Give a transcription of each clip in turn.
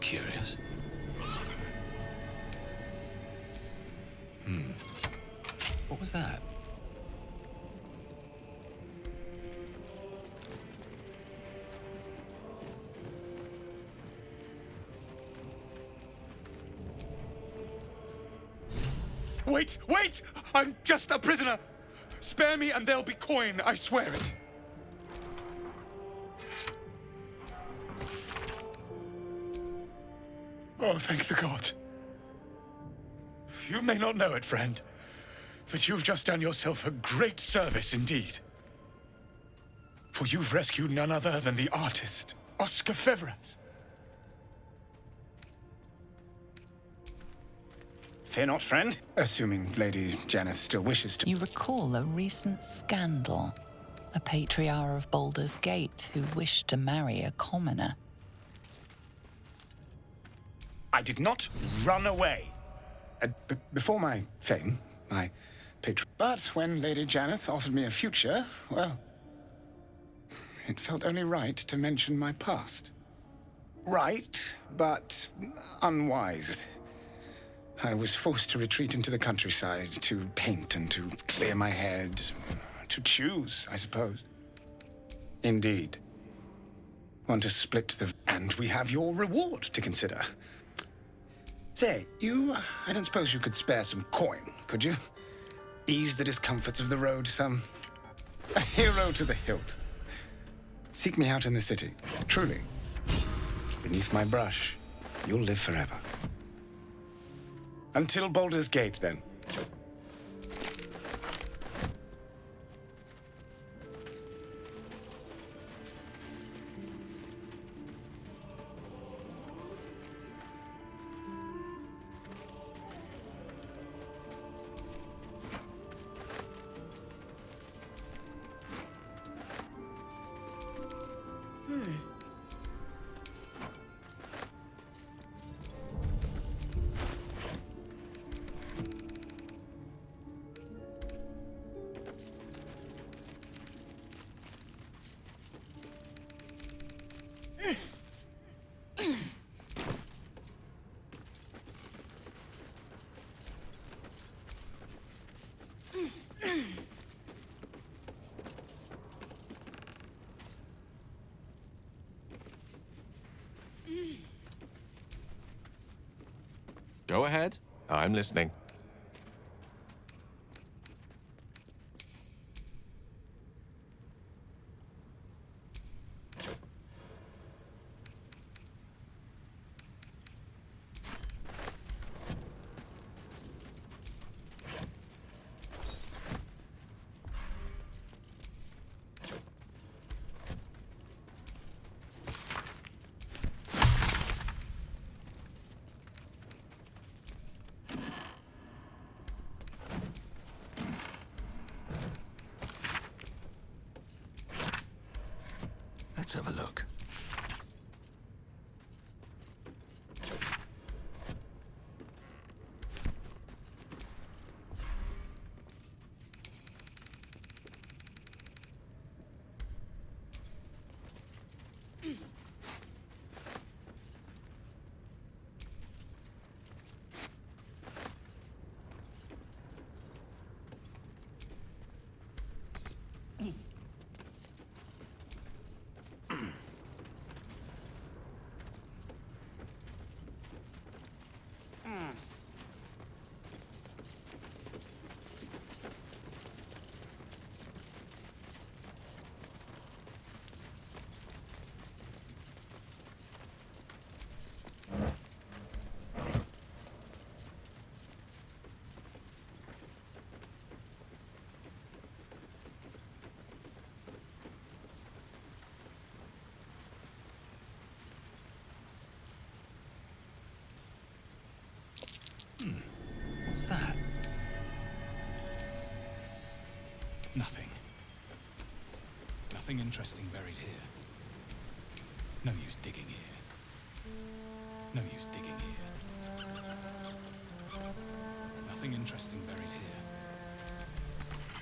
curious. What was that? Wait! Wait! I'm just a prisoner! Spare me and there'll be coin, I swear it! Oh, thank the gods. You may not know it, friend, but you've just done yourself a great service indeed. For you've rescued none other than the artist, Oscar Fevras. Fear not, friend. Assuming Lady Janeth still wishes to. You recall a recent scandal. A patriarch of Baldur's Gate who wished to marry a commoner. I did not run away. Before my fame, my patron. But when Lady Janeth offered me a future, well, it felt only right to mention my past. Right, but unwise. I was forced to retreat into the countryside, to paint and to clear my head. To choose, I suppose. Indeed. Want to split the... And we have your reward to consider. Say, I don't suppose you could spare some coin, could you? Ease the discomforts of the road some... A hero to the hilt. Seek me out in the city. Truly. Beneath my brush, you'll live forever. Until Baldur's Gate, then. Go ahead. I'm listening. Let's have a look. What's that? Nothing. Nothing interesting buried here. No use digging here. No use digging here. Nothing interesting buried here.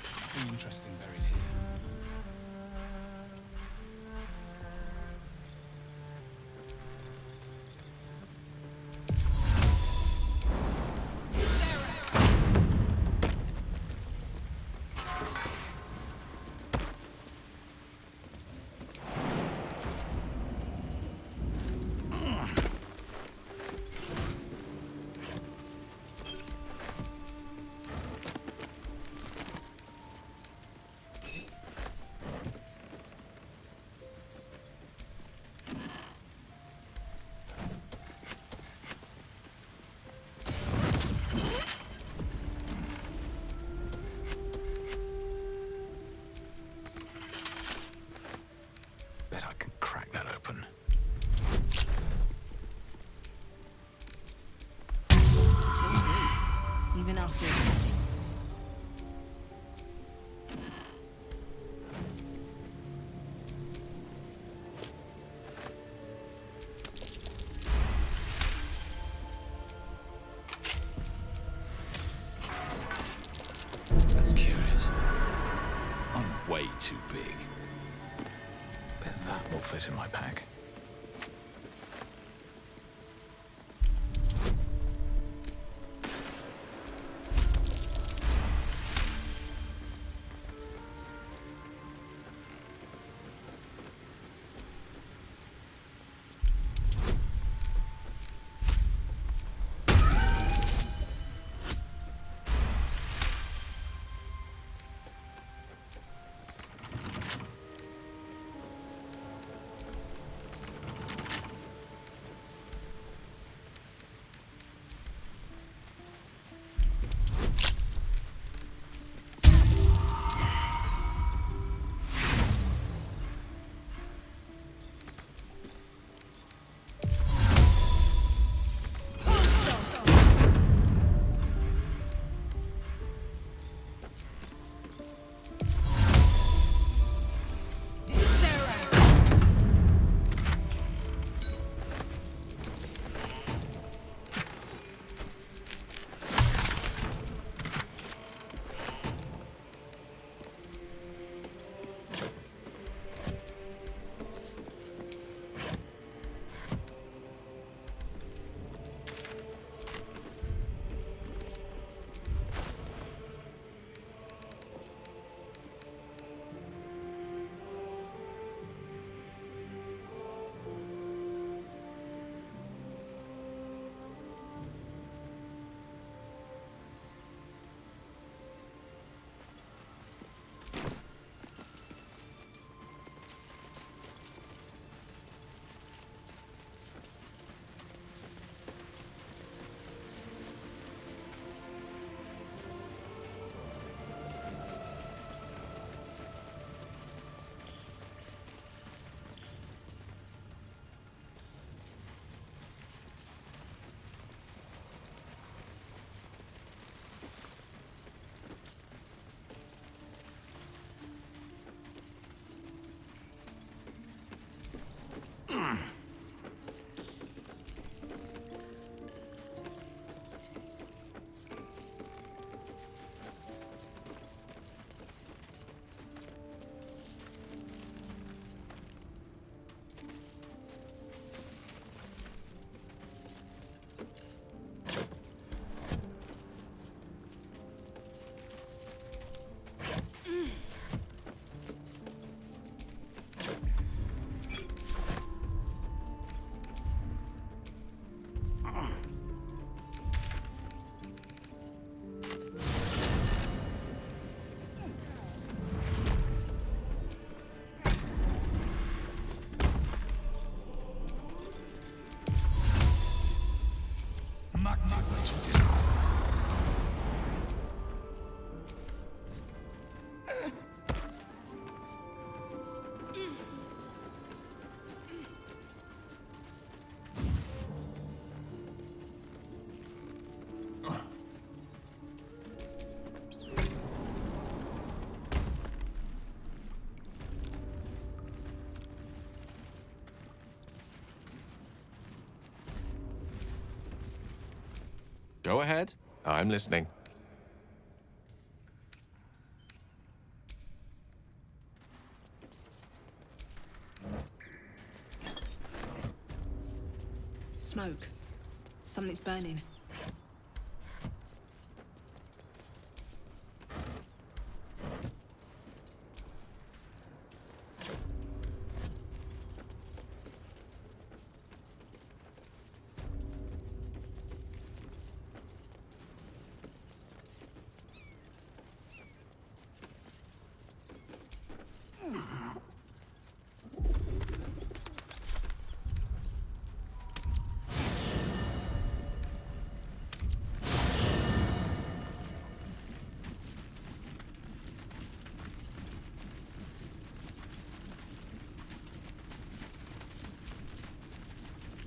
Nothing interesting buried here. That's curious. I'm way too big. Bet that will fit in my pack. Go ahead. I'm listening. Smoke. Something's burning.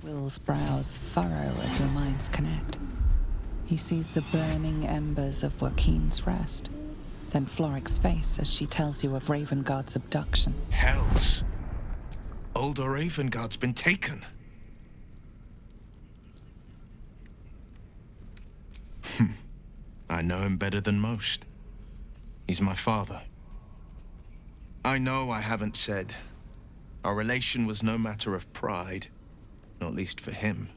Will's brows furrow as your minds connect. He sees the burning embers of Joaquin's rest, then Floric's face as she tells you of Ravengard's abduction. Hells! Old Ravengard's been taken. I know him better than most. He's my father. I know I haven't said. Our relation was no matter of pride, not least for him.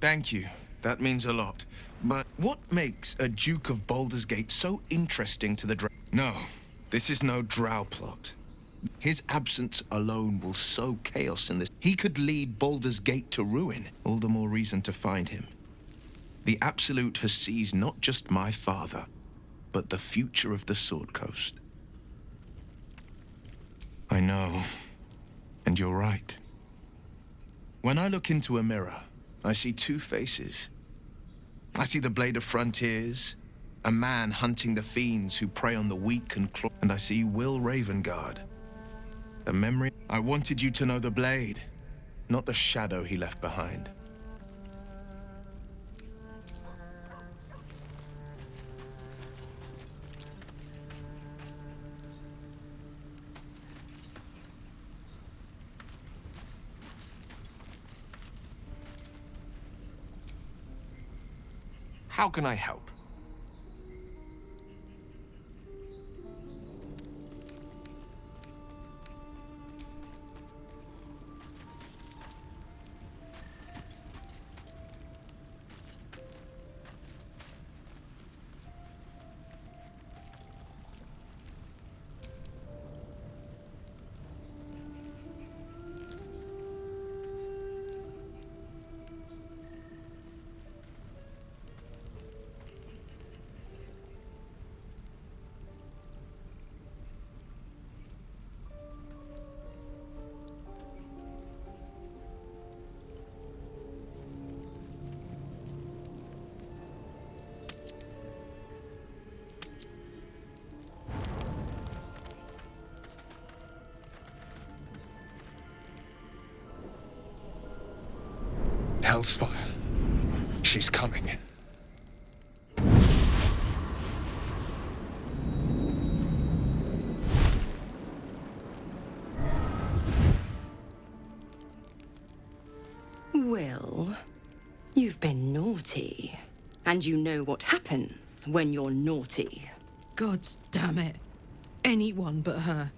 Thank you. That means a lot. But what makes a Duke of Baldur's Gate so interesting to the Drow? No, this is no Drow plot. His absence alone will sow chaos in this. He could lead Baldur's Gate to ruin. All the more reason to find him. The Absolute has seized not just my father, but the future of the Sword Coast. I know, and you're right. When I look into a mirror, I see two faces. I see the Blade of Frontiers, a man hunting the fiends who prey on the weak and I see Will Ravengard. The memory. I wanted you to know the Blade, not the shadow he left behind. How can I help? Hellsfire. She's coming. Will, you've been naughty. And you know what happens when you're naughty. Gods damn it. Anyone but her.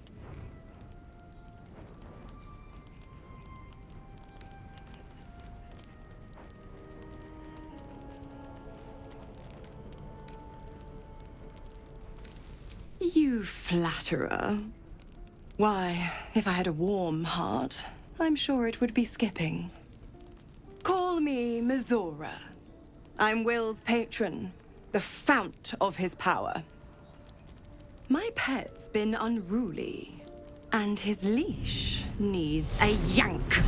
You flatterer. Why, if I had a warm heart, I'm sure it would be skipping. Call me Mizora. I'm Will's patron, the fount of his power. My pet's been unruly, and his leash needs a yank.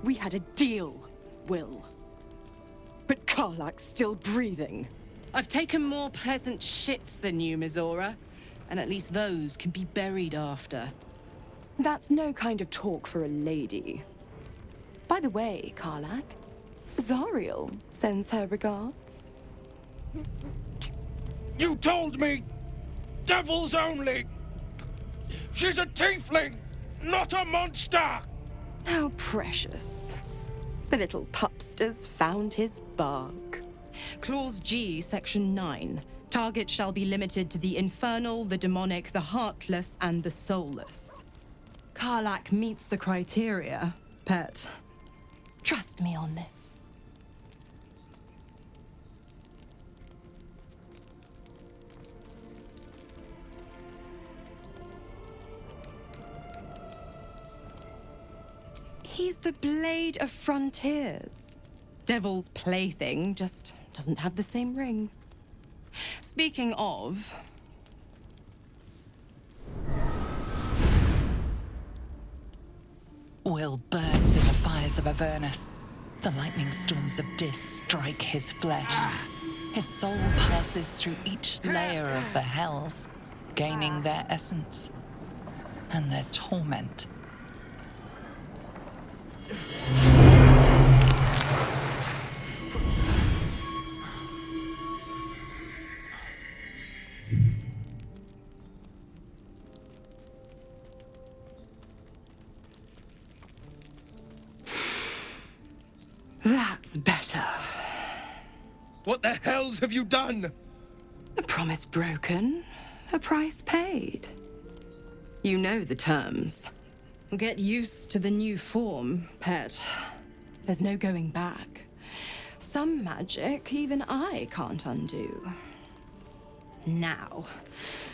We had a deal, Will. But Karlak's still breathing. I've taken more pleasant shits than you, Mizora. And at least those can be buried after. That's no kind of talk for a lady. By the way, Karlak, Zariel sends her regards. You told me! Devils only! She's a tiefling, not a monster! How precious. The little pupster's found his bark. Clause G, Section 9. Target shall be limited to the infernal, the demonic, the heartless, and the soulless. Karlak meets the criteria, pet. Trust me on this. He's the Blade of Frontiers. Devil's plaything, just doesn't have the same ring. Speaking of... Will burns in the fires of Avernus. The lightning storms of Dis strike his flesh. His soul passes through each layer of the hells, gaining their essence and their torment. That's better. What the hells have you done? A promise broken, a price paid. You know the terms. Get used to the new form, pet. There's no going back. Some magic even I can't undo. Now,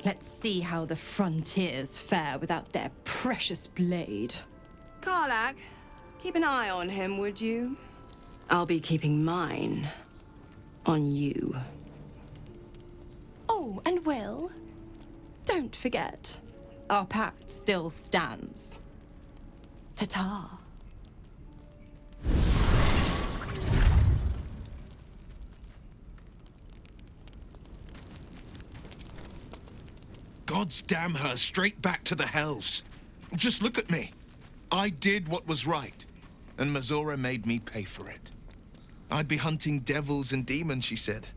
let's see how the frontiers fare without their precious blade. Karlach, keep an eye on him, would you? I'll be keeping mine on you. Oh, and Will, don't forget, our pact still stands. Ta-ta. God's damn her, straight back to the hells. Just look at me. I did what was right, and Mazora made me pay for it. I'd be hunting devils and demons, she said.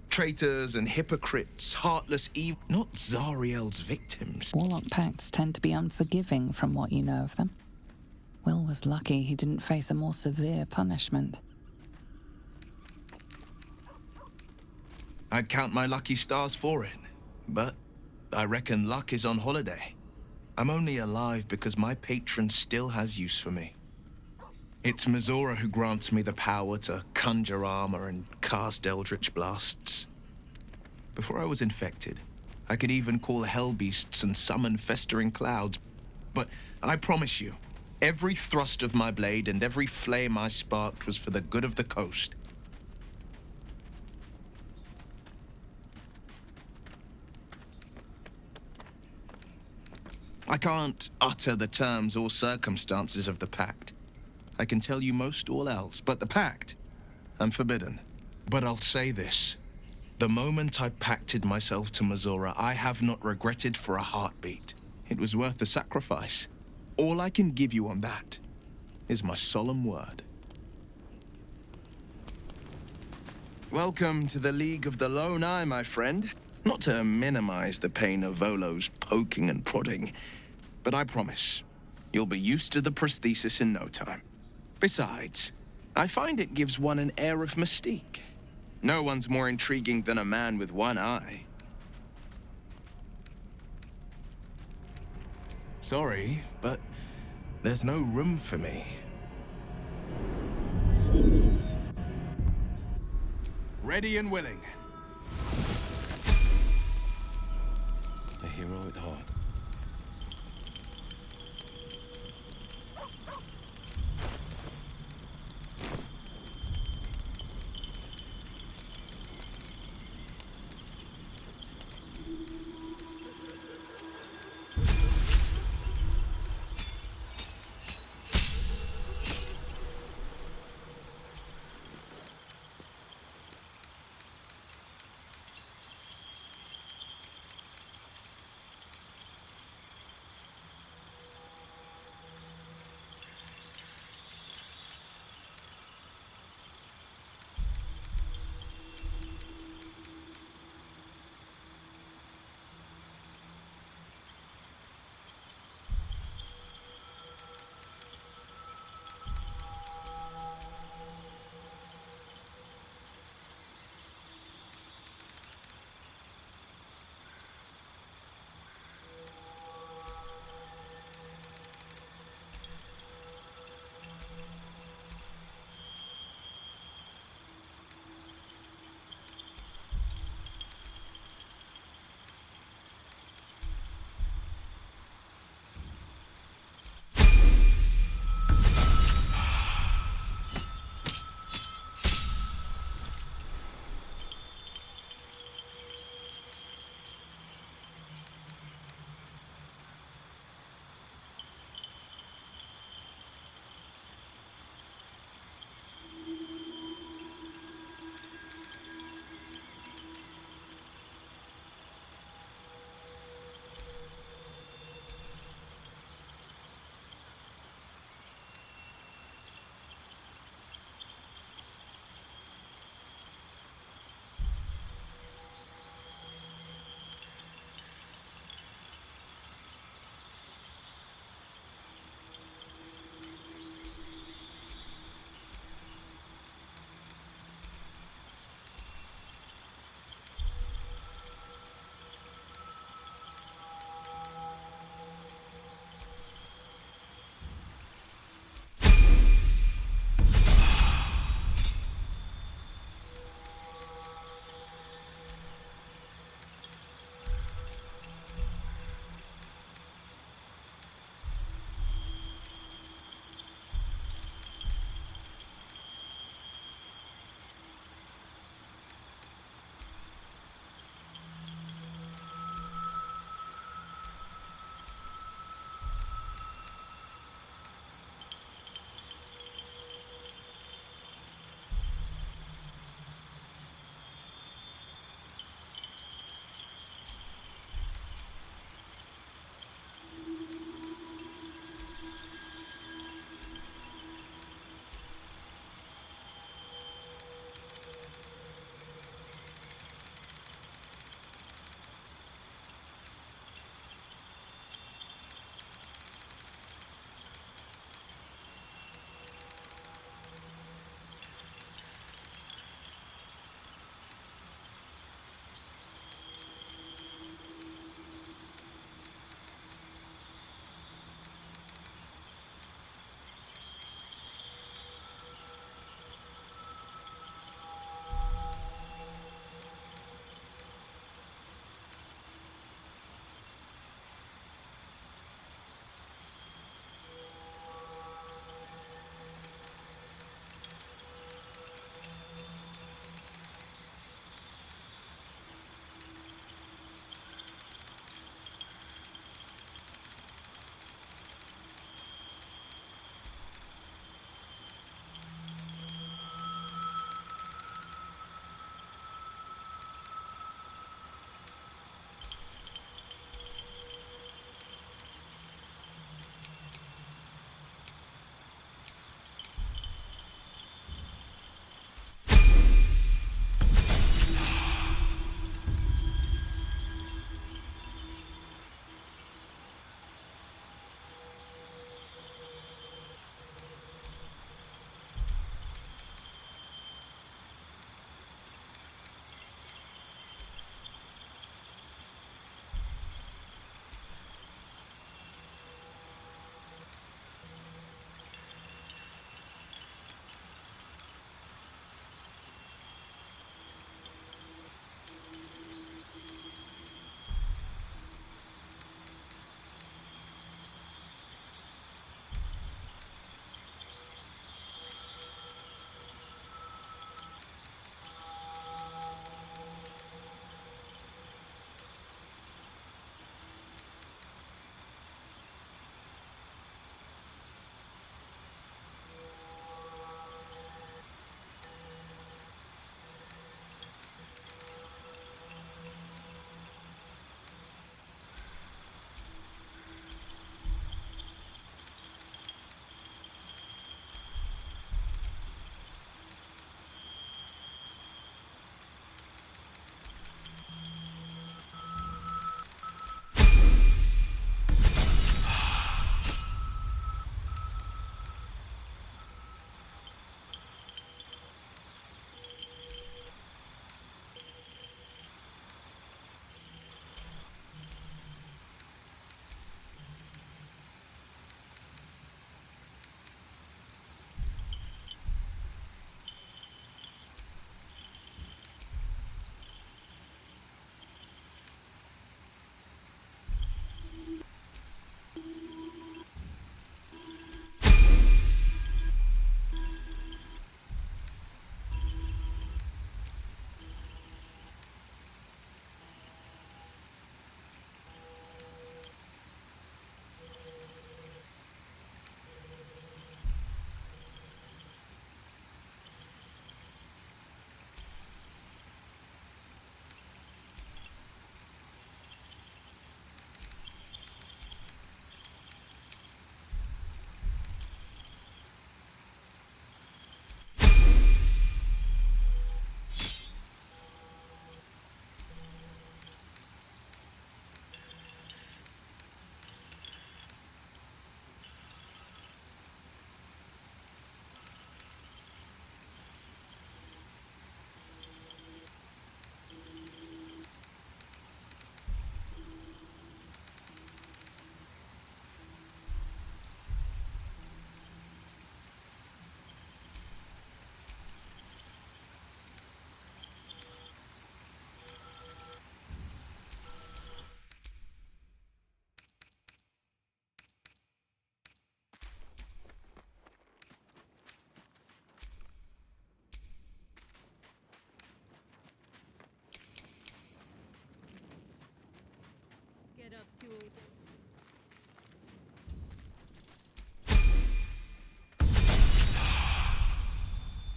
Traitors and hypocrites, heartless evil, not Zariel's victims. Warlock pacts tend to be unforgiving from what you know of them. Will was lucky he didn't face a more severe punishment. I'd count my lucky stars for it, but I reckon luck is on holiday. I'm only alive because my patron still has use for me. It's Mazora who grants me the power to conjure armor and cast eldritch blasts. Before I was infected, I could even call hell beasts and summon festering clouds. But I promise you, every thrust of my blade and every flame I sparked was for the good of the coast. I can't utter the terms or circumstances of the pact. I can tell you most all else, but the pact, I'm forbidden. But I'll say this. The moment I pacted myself to Mazora, I have not regretted for a heartbeat. It was worth the sacrifice. All I can give you on that is my solemn word. Welcome to the League of the Lone Eye, my friend. Not to minimize the pain of Volo's poking and prodding, but I promise you'll be used to the prosthesis in no time. Besides, I find it gives one an air of mystique. No one's more intriguing than a man with one eye. Sorry, but there's no room for me. Ready and willing. A hero at heart.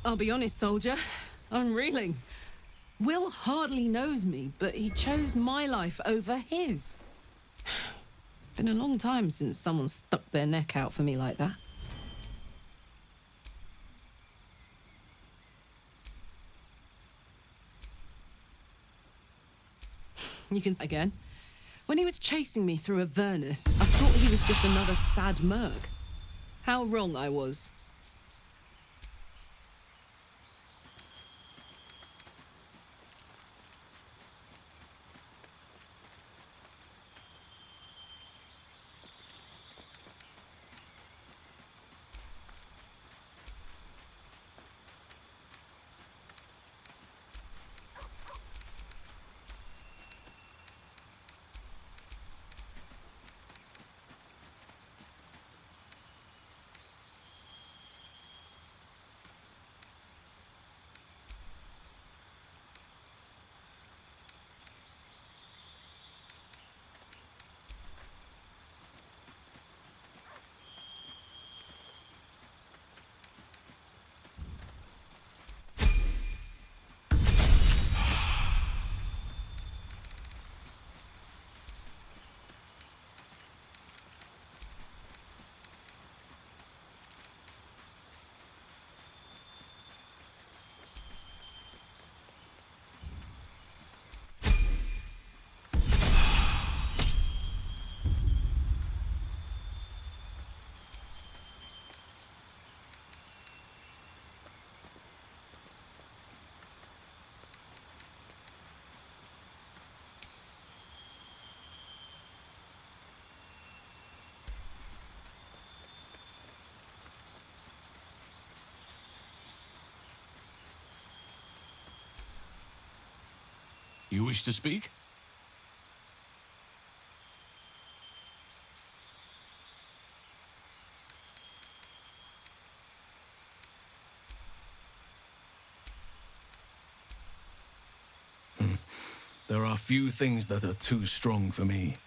I'll be honest, soldier. I'm reeling. Will hardly knows me, but he chose my life over his. Been a long time since someone stuck their neck out for me like that. You can say again. When he was chasing me through Avernus, I thought he was just another sad merc. How wrong I was. You wish to speak? There are few things that are too strong for me.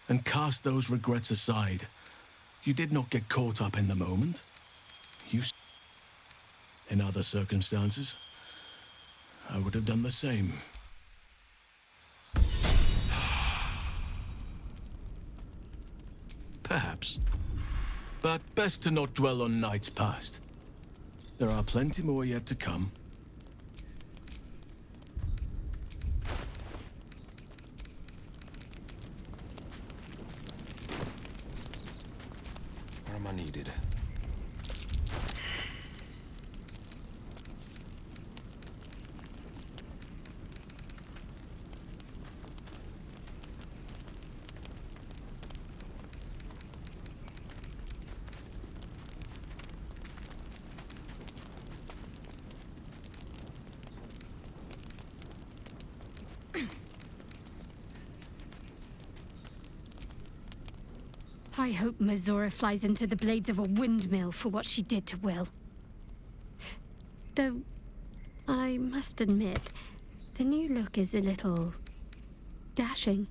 And cast those regrets aside. You did not get caught up in the moment. In other circumstances, I would have done the same. Perhaps. But best to not dwell on nights past. There are plenty more yet to come. Where am I needed? I hope Mazora flies into the blades of a windmill for what she did to Will. Though, I must admit, the new look is a little dashing.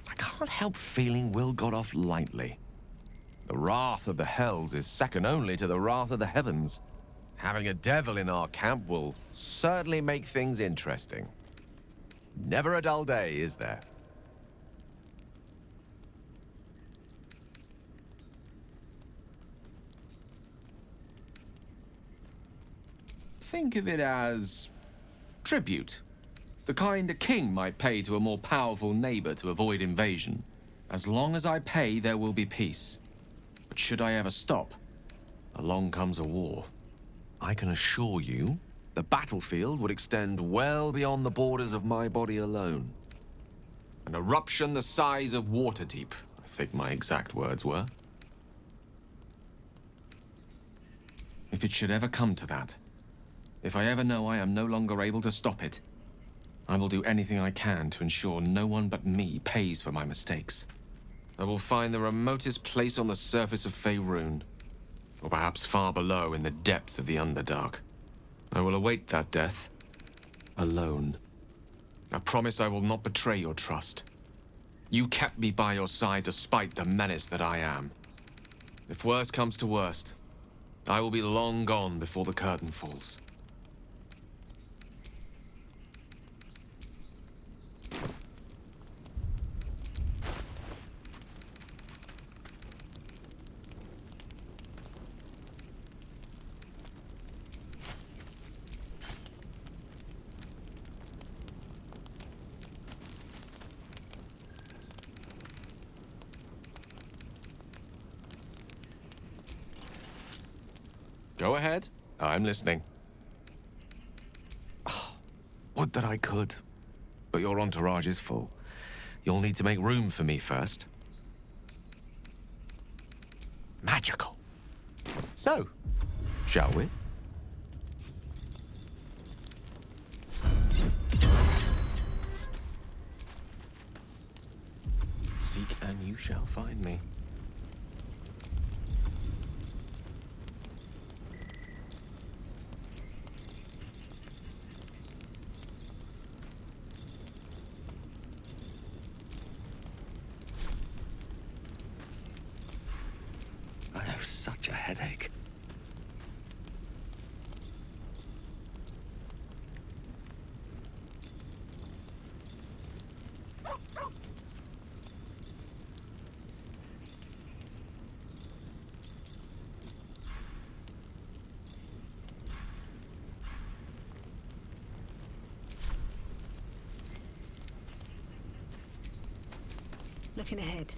I can't help feeling Will got off lightly. The wrath of the hells is second only to the wrath of the heavens. Having a devil in our camp will certainly make things interesting. Never a dull day, is there? Think of it as tribute. The kind a king might pay to a more powerful neighbor to avoid invasion. As long as I pay, there will be peace. But should I ever stop, along comes a war. I can assure you, the battlefield would extend well beyond the borders of my body alone. An eruption the size of Waterdeep, I think my exact words were. If it should ever come to that, if I ever know I am no longer able to stop it, I will do anything I can to ensure no one but me pays for my mistakes. I will find the remotest place on the surface of Faerun, or perhaps far below in the depths of the Underdark. I will await that death, alone. I promise I will not betray your trust. You kept me by your side despite the menace that I am. If worst comes to worst, I will be long gone before the curtain falls. Go ahead. I'm listening. Oh, would that I could. But your entourage is full. You'll need to make room for me first. Magical. So, shall we? Seek and you shall find me. I have such a headache. Looking ahead.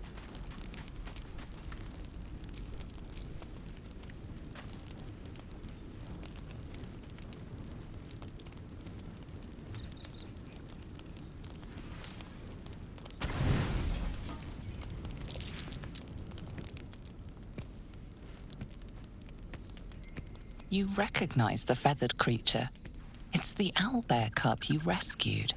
You recognize the feathered creature. It's the owlbear cub you rescued.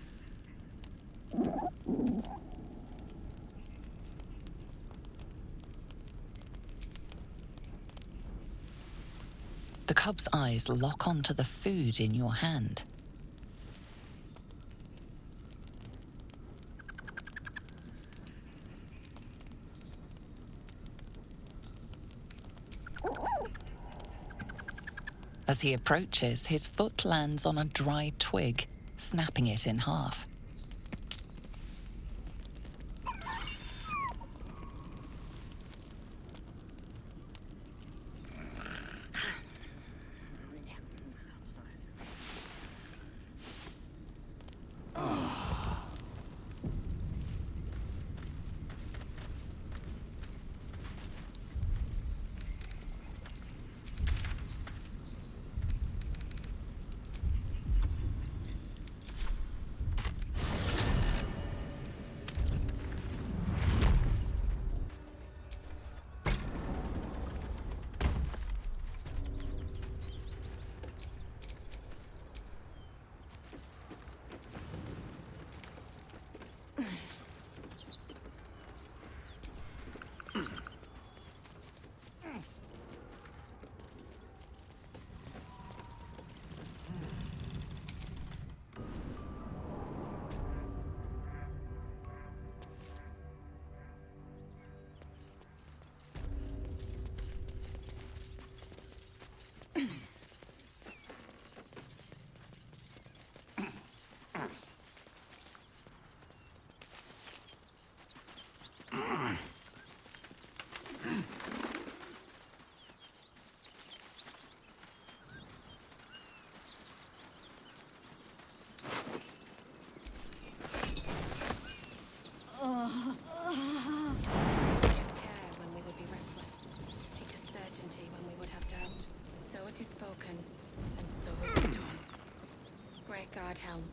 The cub's eyes lock onto the food in your hand. As he approaches, his foot lands on a dry twig, snapping it in half. guard helm.